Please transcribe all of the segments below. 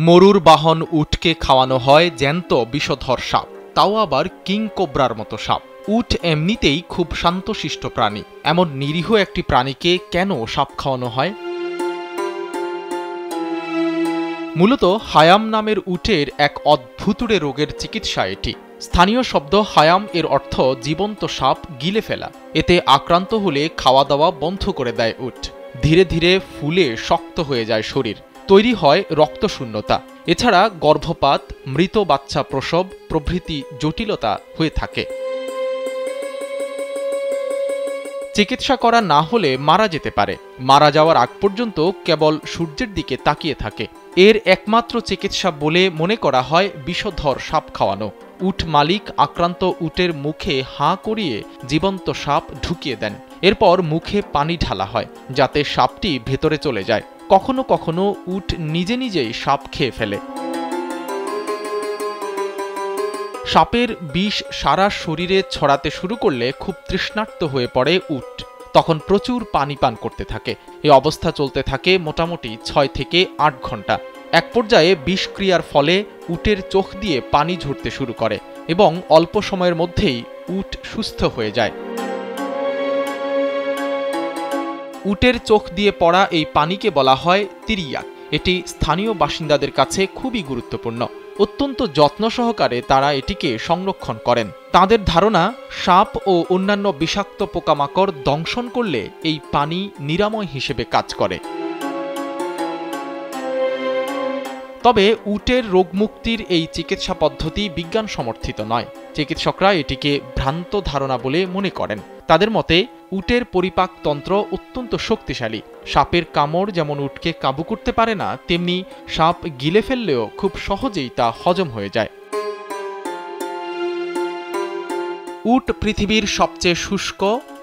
মরুর বাহন উটকে খাওয়ানো হয় জ্যান্ত বিষধর সাপ, তাও আবার কিং কোবরার মতো সাপ। উট এমনিতেই খুব শান্তশিষ্ট প্রাণী, এমন নিরীহ একটি প্রাণীকে কেন সাপ খাওয়ানো হয়? মূলত হায়াম নামের উটের এক অদ্ভুতুড়ে রোগের চিকিৎসা এটি। স্থানীয় শব্দ হায়াম এর অর্থ জীবন্ত সাপ গিলে ফেলা। এতে আক্রান্ত হলে খাওয়া দাওয়া বন্ধ করে দেয় উট। ধীরে ধীরে ফুলে শক্ত হয়ে যায় শরীর, তৈরি হয় রক্তশূন্যতা। এছাড়া গর্ভপাত, মৃত বাচ্চা প্রসব প্রভৃতি জটিলতা হয়ে থাকে। চিকিৎসা করা না হলে মারা যেতে পারে। মারা যাওয়ার আগ পর্যন্ত কেবল সূর্যের দিকে তাকিয়ে থাকে। এর একমাত্র চিকিৎসা বলে মনে করা হয় বিষধর সাপ খাওয়ানো। উট মালিক আক্রান্ত উটের মুখে হাঁ করিয়ে জীবন্ত সাপ ঢুকিয়ে দেন। এরপর মুখে পানি ঢালা হয় যাতে সাপটি ভেতরে চলে যায়। কখনো কখনো উট নিজে নিজেই সাপ খেয়ে ফেলে। সাপের বিষ সারা শরীরে ছড়াতে শুরু করলে খুব তৃষ্ণার্ত হয়ে পড়ে উট। তখন প্রচুর পানি পান করতে থাকে। এই অবস্থা চলতে থাকে মোটামুটি 6 থেকে 8 ঘন্টা। এক পর্যায়ে বিষক্রিয়ার ফলে উটের চোখ দিয়ে পানি ঝরতে শুরু করে এবং অল্প সময়ের মধ্যেই উট সুস্থ হয়ে যায়। উটের চোখ দিয়ে পড়া এই পানিকে বলা হয় তিরিয়াক। এটি স্থানীয় বাসিন্দাদের কাছে খুবই গুরুত্বপূর্ণ। অত্যন্ত যত্ন সহকারে তারা এটিকে সংরক্ষণ করেন। তাদের ধারণা, সাপ ও অন্যান্য বিষাক্ত পোকামাকড় দংশন করলে এই পানি নিরাময় হিসেবে কাজ করে। তবে উটের রোগমুক্তির এই চিকিৎসা পদ্ধতি বিজ্ঞান সমর্থিত নয়। চিকিৎসকরা এটিকে ভ্রান্ত ধারণা বলে মনে করেন। তাদের মতে উটের পরিপাকতন্ত্র অত্যন্ত শক্তিশালী। সাপের কামড় যেমন উটকে কাবু করতে পারে না, তেমনি সাপ গিলে ফেললেও খুব সহজেই তা হজম হয়ে যায়। উট পৃথিবীর সবচেয়ে শুষ্ক,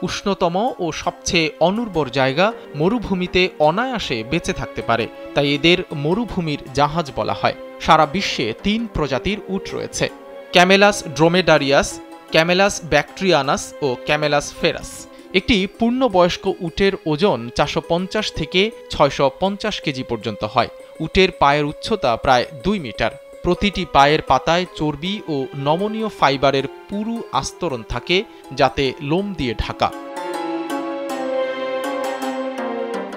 উষ্ণতম ও সবচেয়ে অনুর্বর জায়গা মরুভূমিতে অনায়াসে বেঁচে থাকতে পারে। তাই এদের মরুভূমির জাহাজ বলা হয়। সারা বিশ্বে 3 প্রজাতির উট রয়েছে: ক্যামেলাস ড্রোমেডারিয়াস, ক্যামেলাস ব্যাকট্রিয়ানাস ও ক্যামেলাস ফেরাস। একটি পূর্ণবয়স্ক উটের ওজন 450 থেকে 650 কেজি পর্যন্ত হয়। উটের পায়ের উচ্চতা প্রায় 2 মিটার। প্রতিটি পায়ের পাতায় চর্বি ও নমনীয় ফাইবারের পুরু আস্তরণ থাকে, যাতে লোম দিয়ে ঢাকা।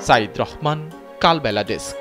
সাইদ রহমান, কালবেলা ডেস্ক।